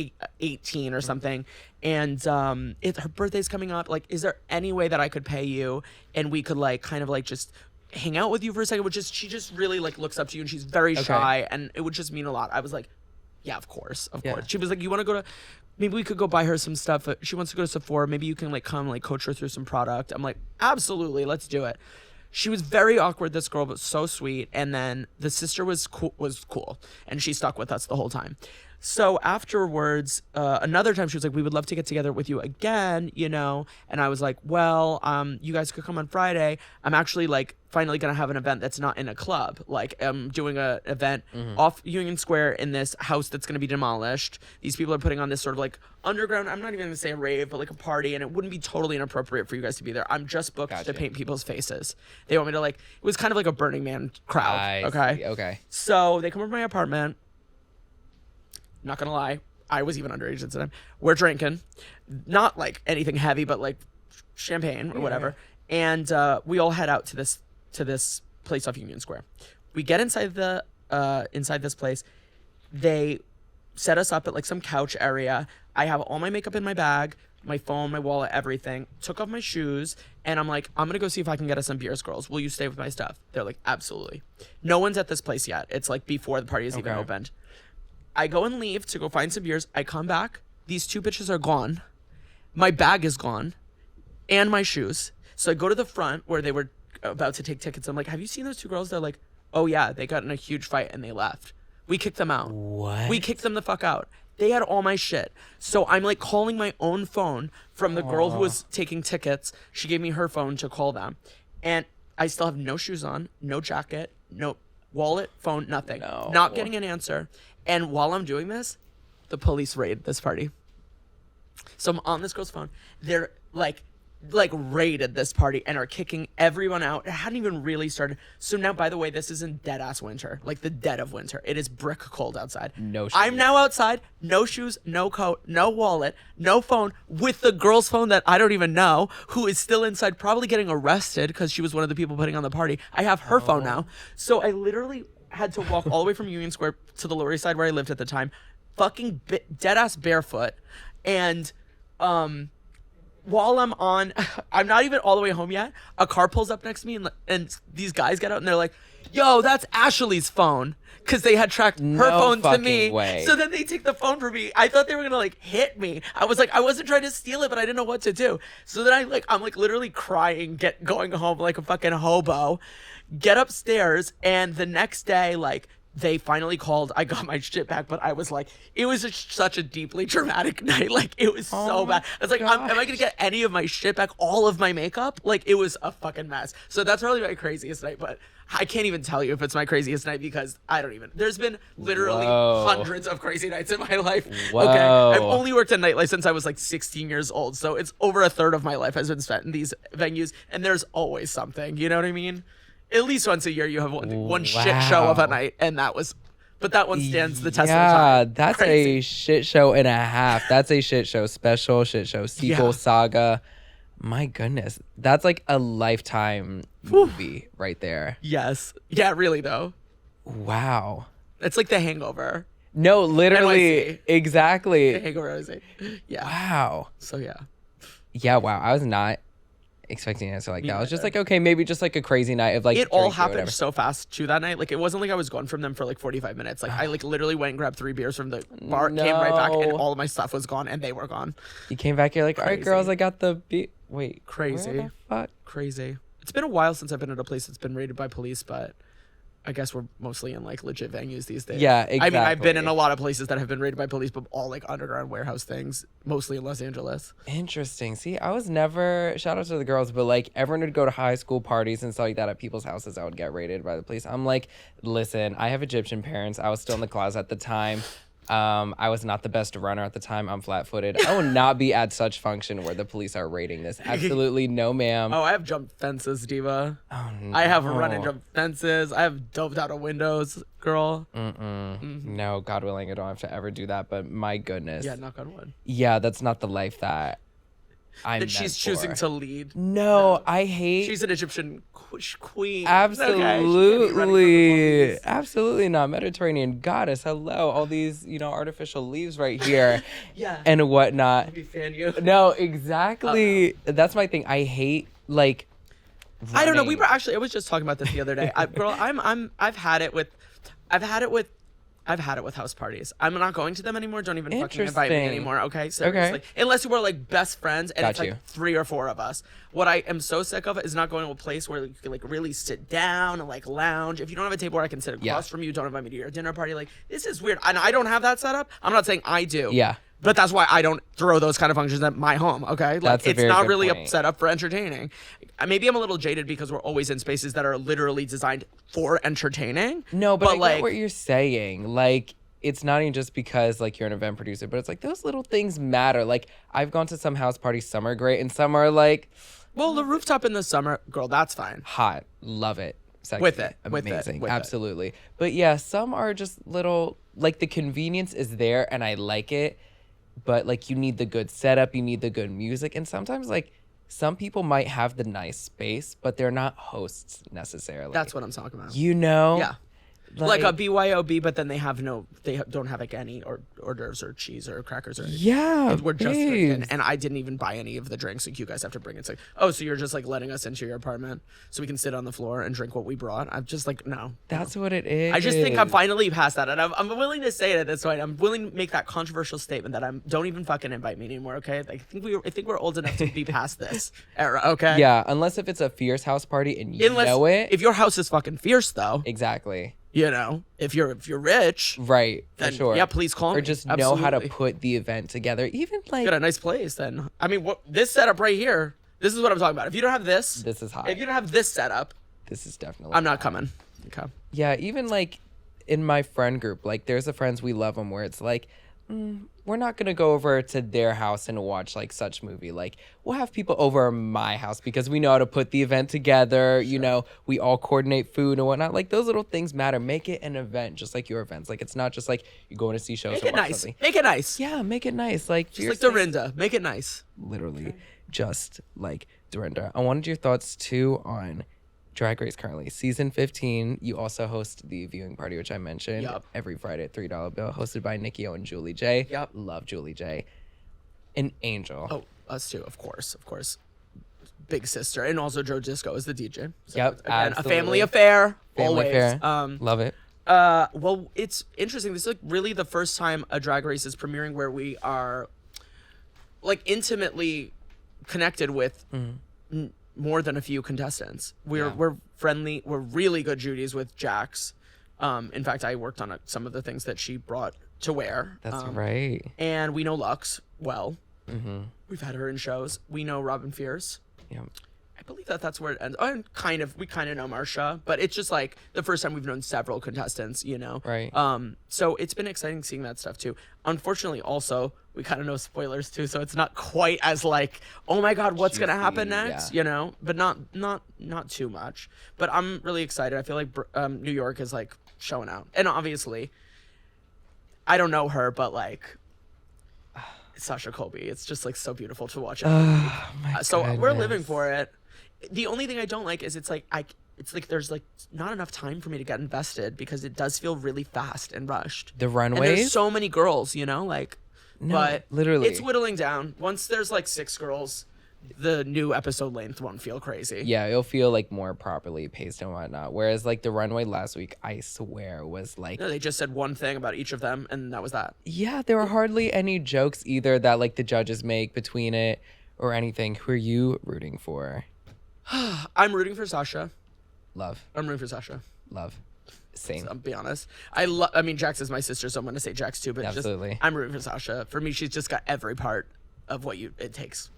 18 or something. And her birthday's coming up. Like, is there any way that I could pay you and we could like kind of like just hang out with you for a second? She just really like looks up to you, and she's very shy, and it would just mean a lot. I was like, yeah, of course. She was like, you want to go to, maybe we could go buy her some stuff. She wants to go to Sephora. Maybe you can like come like coach her through some product. I'm like, absolutely, let's do it. She was very awkward, this girl, but so sweet. And then the sister was cool, and she stuck with us the whole time. So afterwards, another time she was like, we would love to get together with you again, you know? And I was like, well, you guys could come on Friday. I'm actually like finally going to have an event that's not in a club. Like I'm doing an event off Union Square in this house that's going to be demolished. These people are putting on this sort of like underground, I'm not even going to say a rave, but like a party. And it wouldn't be totally inappropriate for you guys to be there. I'm just booked to paint people's faces. They want me to like, it was kind of like a Burning Man crowd. Okay. So they come over to my apartment. Not gonna lie, I was even underage at the time. We're drinking, not like anything heavy, but like champagne or whatever. And we all head out to this place off Union Square. We get inside this place. They set us up at like some couch area. I have all my makeup in my bag, my phone, my wallet, everything. Took off my shoes, and I'm like, I'm gonna go see if I can get us some beers, girls. Will you stay with my stuff? They're like, absolutely. No one's at this place yet. It's like before the party is even opened. I go and leave to go find some beers. I come back. These two bitches are gone. My bag is gone. And my shoes. So I go to the front where they were about to take tickets. I'm like, have you seen those two girls? They're like, oh yeah, they got in a huge fight and they left. We kicked them out. What? We kicked them the fuck out. They had all my shit. So I'm like calling my own phone from the girl who was taking tickets. She gave me her phone to call them. And I still have no shoes on, no jacket, no wallet, phone, nothing. No. Not getting an answer. And while I'm doing this, the police raid this party. So I'm on this girl's phone. They're like raided this party and are kicking everyone out. It hadn't even really started. So now, by the way, this is in dead ass winter, like the dead of winter. It is brick cold outside. No shoes. I'm now outside, no shoes, no coat, no wallet, no phone, with the girl's phone that I don't even know, who is still inside, probably getting arrested because she was one of the people putting on the party. I have her phone now. So I literally had to walk all the way from Union Square to the Lower East Side where I lived at the time, fucking dead ass barefoot. And while I'm not even all the way home yet, a car pulls up next to me, and these guys get out and they're like, yo, that's Ashley's phone. Because they had tracked her phone to me. Way. So then they take the phone from me. I thought they were going to like hit me. I was like, I wasn't trying to steal it, but I didn't know what to do. So then I'm like literally crying, going home like a fucking hobo. Get upstairs, and the next day, like, they finally called. I got my shit back, but I was like, it was such a deeply traumatic night. Like, it was so bad. I was like, am I gonna get any of my shit back? All of my makeup? Like, it was a fucking mess. So that's probably my craziest night, but I can't even tell you if it's my craziest night because I don't even. There's been literally hundreds of crazy nights in my life. Whoa. Okay, I've only worked in nightlife since I was like 16 years old, so it's over a third of my life has been spent in these venues, and there's always something. You know what I mean? At least once a year, you have one shit show of a night, and that one stands the test of time. Yeah, that's a shit show and a half. That's a shit show special, shit show sequel, saga. My goodness, that's like a lifetime movie right there. Yes. Yeah, really though. Wow. It's like The Hangover. No, literally, NYC. exactly. The Hangover, I was like, yeah. Wow. So yeah. Yeah, wow. I was not expecting an answer like that. I was just like, okay, maybe just like a crazy night of like It all drinking or happened whatever. so fast too that night. Like it wasn't like I was gone from them for like 45 minutes. Like I like literally went and grabbed 3 beers from the bar, came right back, and No. all of my stuff was gone, and they were gone. You came back, you're like, all right, girls, I got the wait, Crazy. where the fuck? Crazy. It's been a while since I've been at a place that's been raided by police, but I guess we're mostly in like legit venues these days. Yeah, I mean, I've been in exactly. a lot of places that have been raided by police, but all like underground warehouse things, mostly in Los Angeles. Interesting. See, I was never, shout out to the girls, but like everyone would go to high school parties and stuff like that at people's houses. I would get raided by the police. I'm like, listen, I have Egyptian parents. I was still in the closet at the time. I was not the best runner at the time. I'm flat-footed. I will not be at such function where the police are raiding this. Absolutely no, ma'am. Oh, I have jumped fences, diva. Oh, no. I have run and jumped fences. I have dove out of windows, girl. No, God willing, I don't have to ever do that. But my goodness. Yeah, knock on wood. Yeah, that's not the life that I'm That she's choosing to lead. No, I hate. She's an Egyptian queen. Absolutely. Absolutely not. Mediterranean goddess. Hello. All these, artificial leaves right here. Yeah. And whatnot. Be fan you. No, exactly. That's my thing. I hate like I don't know. We running. were actually. I was just talking about this the other day. I've had it with house parties. I'm not going to them anymore. Don't even fucking invite me Interesting. anymore. Okay, seriously. Unless we're like best friends and Got it's you. like 3 or 4 of us. What I am so sick of is not going to a place where you can like really sit down and like lounge. If you don't have a table where I can sit across from you, don't invite me to your dinner party. Like this is weird. And I don't have that set up. I'm not saying I do. Yeah. But that's why I don't throw those kind of functions at my home, okay? Like, That's a it's very not good really point. a setup for entertaining. Maybe I'm a little jaded because we're always in spaces that are literally designed for entertaining. No, but I like, get what you're saying. Like, it's not even just because like you're an event producer, but it's like those little things matter. Like, I've gone to some house parties, some are great, and some are like well, the rooftop in the summer, girl, that's fine. hot. Love it. Sexy. With it. Amazing. With it. Absolutely. But yeah, some are just little, like the convenience is there and I like it, but like you need the good setup, you need the good music. And sometimes like some people might have the nice space, but they're not hosts necessarily. That's what I'm talking about. Yeah. Like a BYOB, but then they don't have like any hors d'oeuvres or cheese or crackers or anything. Yeah, We're just drinking, babes. and I didn't even buy any of the drinks. Like you guys have to bring it. It's like, oh, so you're just like letting us into your apartment so we can sit on the floor and drink what we brought. I'm just like, no. That's what it is. I just think I'm finally past that, and I'm willing to say it at this point. I'm willing to make that controversial statement that don't even fucking invite me anymore. Okay, I think we're old enough to be past this era. Okay. Yeah, unless if it's a fierce house party and you know it. If your house is fucking fierce, though. Exactly. If you're rich, Right, for then sure. yeah, please call me. Or just know how to Absolutely. put the event together. Even like Got a nice place, then. I mean, this setup right here. This is what I'm talking about. If you don't have this, this is hot. if you don't have this setup, This is definitely I'm not hot. coming. Okay. Yeah, even like in my friend group, like there's a friends we love them where it's like, we're not gonna go over to their house and watch like such movie. Like we'll have people over my house because we know how to put the event together. Sure. We all coordinate food and whatnot. Like those little things matter. Make it an event, just like your events. Like it's not just like you're going to see shows. Make or it watch nice. something. Make it nice. Yeah, make it nice. Like Just like Dorinda. Make it nice. literally just like Dorinda. I wanted your thoughts too on Drag Race currently. Season 15, you also host the viewing party, which I mentioned, Yup. every Friday at $3 bill, hosted by Nicky O and Julie J. Yup. Love Julie J. An angel. Oh, us too, of course. Big sister. And also Joe Disco is the DJ. So Yep, again, absolutely. a family affair. Family always. affair. Love it. Well, it's interesting. This is like really the first time a Drag Race is premiering where we are like intimately connected with more than a few contestants. We're friendly. We're really good Judies with Jax. In fact, I worked on some of the things that she brought to wear. That's right. And we know Lux well. Mm-hmm. We've had her in shows. We know Robin Fierce. Yeah. I believe that's where it ends. We kind of know Marsha, but it's just like the first time we've known several contestants, you know? Right. So it's been exciting seeing that stuff too. Unfortunately, also, we kind of know spoilers too, so it's not quite as like, oh my God, what's going to happen next, you know? But not too much. But I'm really excited. I feel like New York is like showing out. And obviously, I don't know her, but like, Sasha Colby, it's just like so beautiful to watch. So we're living for it. The only thing I don't like is it's like there's like not enough time for me to get invested because it does feel really fast and rushed. The runways? And there's so many girls, you know, like, no, but literally it's whittling down. Once there's like 6 girls, the new episode length won't feel crazy. Yeah, it'll feel like more properly paced and whatnot. Whereas like the runway last week, I swear was like, No, they just said one thing about each of them, and that was that. Yeah, there were hardly any jokes either that like the judges make between it or anything. Who are you rooting for? I'm rooting for Sasha. Love. I'm rooting for Sasha. Love. Same. So, I'll be honest. I mean, Jax is my sister, so I'm gonna say Jax too. But Absolutely. I'm rooting for Sasha. For me, she's just got every part of what it takes.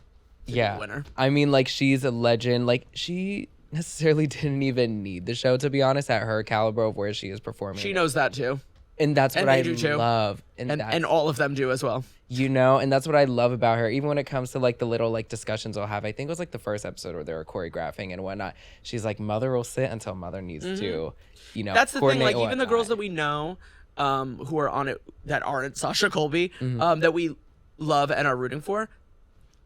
To be a winner. I mean, like she's a legend. Like she necessarily didn't even need the show, to be honest, at her caliber of where she is performing. She knows that too. And that's what I do too. love. And all of them do as well. You know, and that's what I love about her. Even when it comes to like the little like discussions we'll have, I think it was like the first episode where they were choreographing and whatnot. She's like, Mother will sit until Mother needs to, you know. That's the thing. Like even the whatnot. girls that we know, who are on it that aren't Sasha Colby, that we love and are rooting for,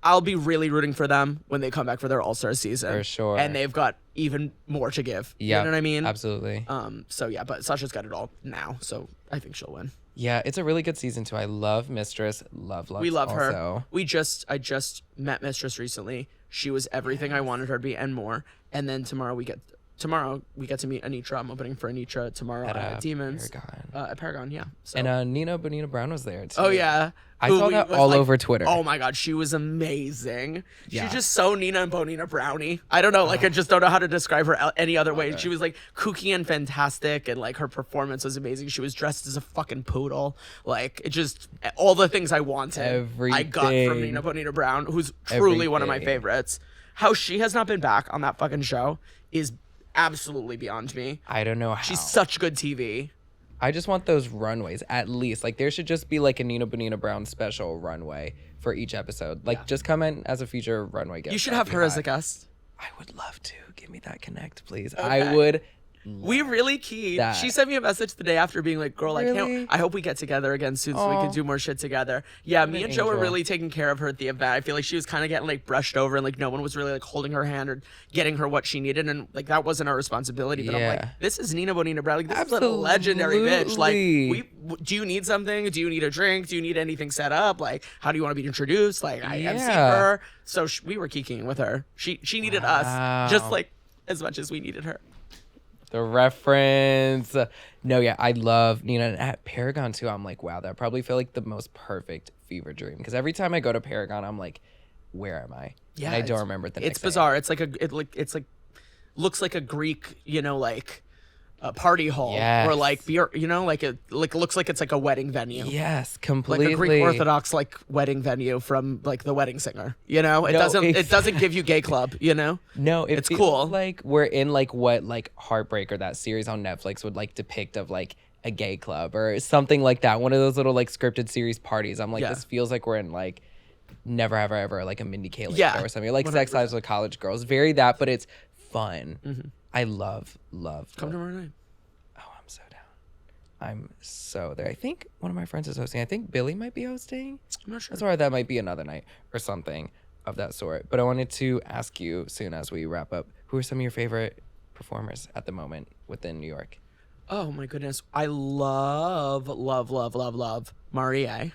I'll be really rooting for them when they come back for their All-Star season. For sure. And they've got even more to give. Yeah. You know what I mean? Absolutely. So yeah, but Sasha's got it all now, so I think she'll win. Yeah, it's a really good season too. I love Mistress. Love We love also. her. I just met Mistress recently. She was everything I wanted her to be and more. And then tomorrow we get to meet Anitra. I'm opening for Anitra tomorrow at Demons. Paragon. At Paragon, yeah. So. And Nina Bonita Brown was there too. Oh yeah. I saw that all over Twitter. Oh my God, she was amazing. Yeah. She's just so Nina and Bonita Brownie. I don't know, like I just don't know how to describe her any other way. God. She was like kooky and fantastic, and like her performance was amazing. She was dressed as a fucking poodle. Like it just all the things I wanted. I got from Nina Bonita Brown, who's truly one of my favorites. How she has not been back on that fucking show is absolutely beyond me. I don't know how. She's such good TV. I just want those runways at least. Like there should just be like a Nina Bonita Brown special runway for each episode. Like just come in as a feature runway guest. You should have her as a guest. I would love to. Give me that connect, please. Okay. I would. We really keyed. That. She sent me a message the day after being like, girl, Really? I hope we get together again soon so we can do more shit together. Yeah, me and Joe were angel. really taking care of her at the event. I feel like she was kind of getting like brushed over and like no one was really like holding her hand or getting her what she needed. And like that wasn't our responsibility. But I'm like, this is Nina Bonita Brown. Like, this is a legendary bitch. Like, do you need something? Do you need a drink? Do you need anything set up? Like, how do you want to be introduced? Like, I have seen her. So we were kikiing with her. She needed us just like as much as we needed her. The reference. No, yeah, I love Nina. And at Paragon too, I'm like, wow, that probably felt like the most perfect fever dream. Because every time I go to Paragon, I'm like, where am I? Yeah, and I don't remember the next It's bizarre. It's like looks like a Greek, you know, like a party hall or like beer, you know, like it looks like it's like a wedding venue. Yes, completely. Like a Greek Orthodox like wedding venue from like The Wedding Singer. You know, it doesn't give you gay club. You know, no, it's feels cool. Like we're in like what like Heartbreaker, that series on Netflix would like depict of like a gay club or something like that. One of those little like scripted series parties. I'm like, this feels like we're in like Never Have I Ever, like a Mindy Kaling show or something. Like 100%. Sex Lives with College Girls. Very that, but it's fun. Mm-hmm. I love. Come tomorrow night. Oh, I'm so down. I'm so there. I think one of my friends is hosting. I think Billy might be hosting. I'm not sure. That's why that might be another night or something of that sort. But I wanted to ask you soon as we wrap up, who are some of your favorite performers at the moment within New York? Oh my goodness. I love Marie.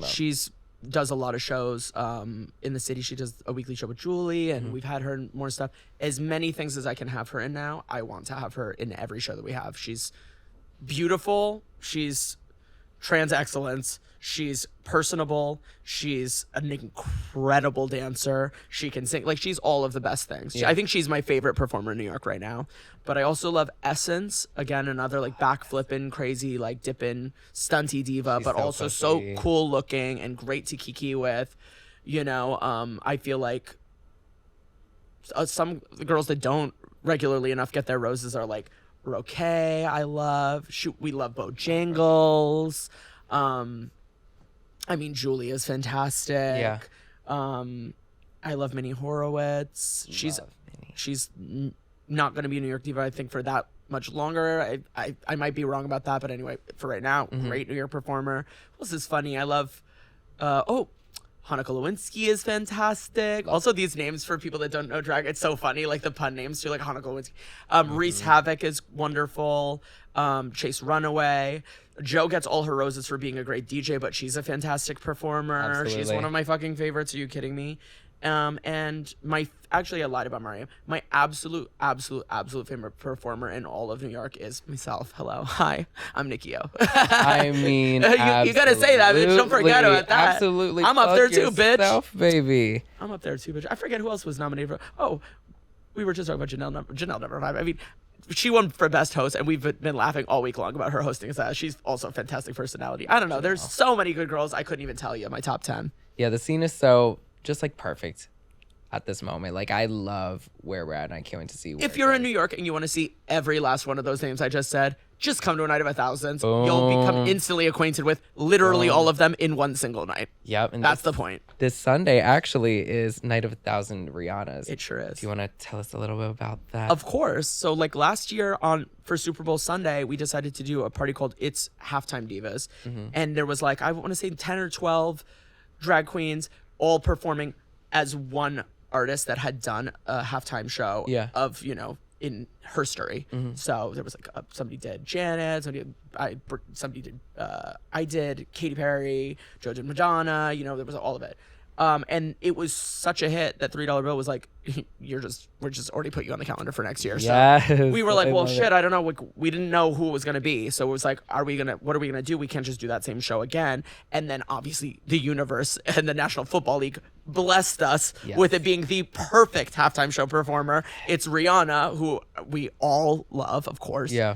She's does a lot of shows in the city. She does a weekly show with Julie, and we've had her in more stuff. As many things as I can have her in now, I want to have her in every show that we have. She's beautiful. She's trans excellence. She's personable. She's an incredible dancer. She can sing. Like, she's all of the best things. Yeah. I think she's my favorite performer in New York right now. But I also love Essence. Again, another like backflipping, crazy, like dipping, stunty diva, She's but so also so pussy. cool looking and great to kiki with. You know, I feel like some girls that don't regularly enough get their roses are like Roque. I love. We love Bojangles. I mean, Julia's fantastic. Yeah. I love Minnie Horowitz. She's Love Minnie. not going to be a New York diva, I think, for that much longer. I might be wrong about that, but anyway, for right now, great New York performer. This is funny. I love. Hanukkah Lewinsky is fantastic. Also, these names for people that don't know drag, it's so funny. Like the pun names too, like Hanukkah Lewinsky. Reese Havoc is wonderful. Chase Runaway. Joe gets all her roses for being a great DJ, but she's a fantastic performer. She's Absolutely. one of my fucking favorites. Are you kidding me? And actually I lied about Mariah. My absolute favorite performer in all of New York is myself. Hello. Hi. I'm Nicky O. I mean, you gotta say that, bitch. Don't forget about that. Absolutely. I'm up there too, yourself, bitch. baby. I'm up there too, bitch. I forget who else was nominated for. Oh, we were just talking about Janelle number 5. I mean, she won for best host, and we've been laughing all week long about her hosting us. She's also a fantastic personality. I don't know. There's so many good girls. I couldn't even tell you my top 10. Yeah, the scene is so just like perfect at this moment. Like, I love where we're at, and I can't wait to see where If you're in New York and you want to see every last one of those names I just said, just come to a night of 1,000. You'll become instantly acquainted with literally all of them in one single night. Yep, and That's the point. This Sunday actually is Night of 1,000 Rihannas. It sure is. Do you want to tell us a little bit about that? Of course. So like last year for Super Bowl Sunday, we decided to do a party called It's Halftime Divas. And there was like, I want to say 10 or 12 drag queens all performing as one artist that had done a halftime show of, you know, in her story. So there was like somebody did Janet, somebody did I did Katy Perry, Joe did Madonna, you know, there was all of it. And it was such a hit that $3 bill was like, we're just already put you on the calendar for next year. So Yes, we were like, I well, love shit, it. I don't know. We didn't know who it was going to be. So it was like, what are we going to do? We can't just do that same show again. And then obviously the universe and the National Football League blessed us with it being the perfect halftime show performer. It's Rihanna, who we all love, of course. Yeah.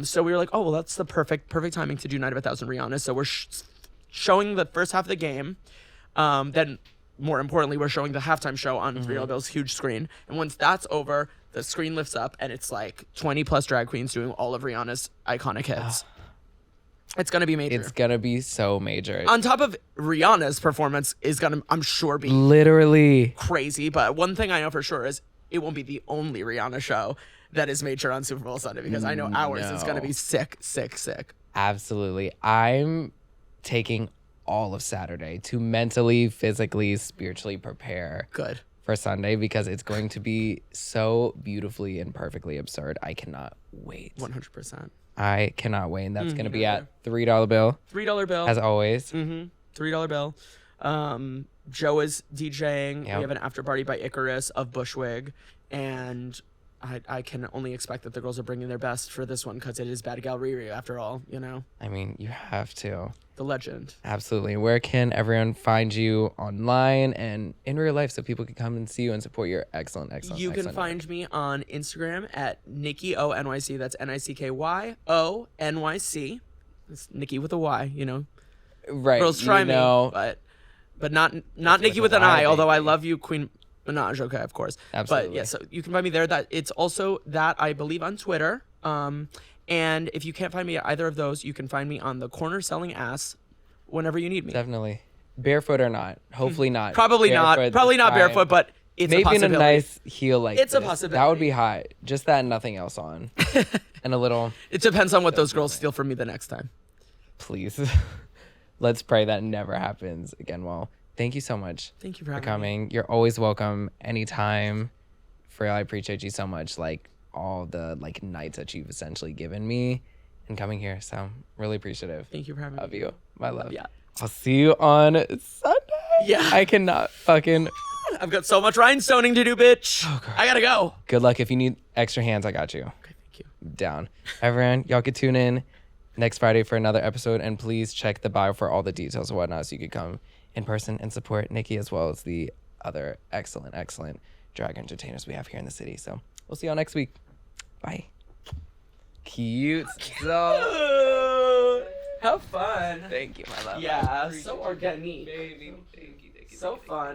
So we were like, oh, well, that's the perfect timing to do Night of 1,000 Rihanna. So we're showing the first half of the game. Then more importantly, we're showing the halftime show on $3 Bill's huge screen. And once that's over, the screen lifts up and it's like 20 plus drag queens doing all of Rihanna's iconic hits. It's going to be major. It's going to be so major. On top of Rihanna's performance is going to, I'm sure, be Literally. crazy. But one thing I know for sure is it won't be the only Rihanna show that is major on Super Bowl Sunday, because I know ours is going to be sick. Absolutely. I'm taking all of Saturday to mentally, physically, spiritually prepare Good. for Sunday, because it's going to be so beautifully and perfectly absurd. I cannot wait. 100%. I cannot wait. And that's going to be at $3 bill, $3 bill. as always. $3 bill. Joe is DJing. Yep. We have an after party by Icarus of Bushwig, and I can only expect that the girls are bringing their best for this one, because it is Bad Gal Riri after all, you know? I mean, you have to. The legend. Absolutely. Where can everyone find you online and in real life so people can come and see you and support your excellent You can excellent find me on Instagram at Nicky O NYC. That's NICKYO-NYC. It's Nicky with a Y, you know? right. Girls try you know, me, but not Nicky with a an Y, I, although I baby. love you, Queen Minaj, okay, of course. Absolutely. But yeah, so you can find me there. That it's also that, I believe, on Twitter. And if you can't find me at either of those, you can find me on the corner selling ass whenever you need me. Definitely. Barefoot or not. Hopefully not. Probably not. Barefoot Probably this not time. barefoot, but it's a Maybe in a possibility. nice heel like It's a this. possibility. That would be hot. Just that and nothing else on. And a little, It depends on what those girls steal from me the next time. please. Let's pray that never happens again. Well, thank you so much Thank you for for having me. coming. You're always welcome anytime. I appreciate you so much. Like all the like nights that you've essentially given me and coming here. So really appreciative Thank you for having of me. you. My love. Yeah. I'll see you on Sunday. Yeah. I cannot fucking. I've got so much rhinestoning to do, bitch. I gotta go. Good luck. If you need extra hands, I got you. Okay, thank you. Down. Everyone, y'all can tune in next Friday for another episode. And please check the bio for all the details and whatnot so you could come in person and support Nicky as well as the other excellent drag entertainers we have here in the city. So we'll see y'all next week. Bye. Cute. So Have fun. thank you, my love. Yeah, so organic. Baby, thank you. So fun.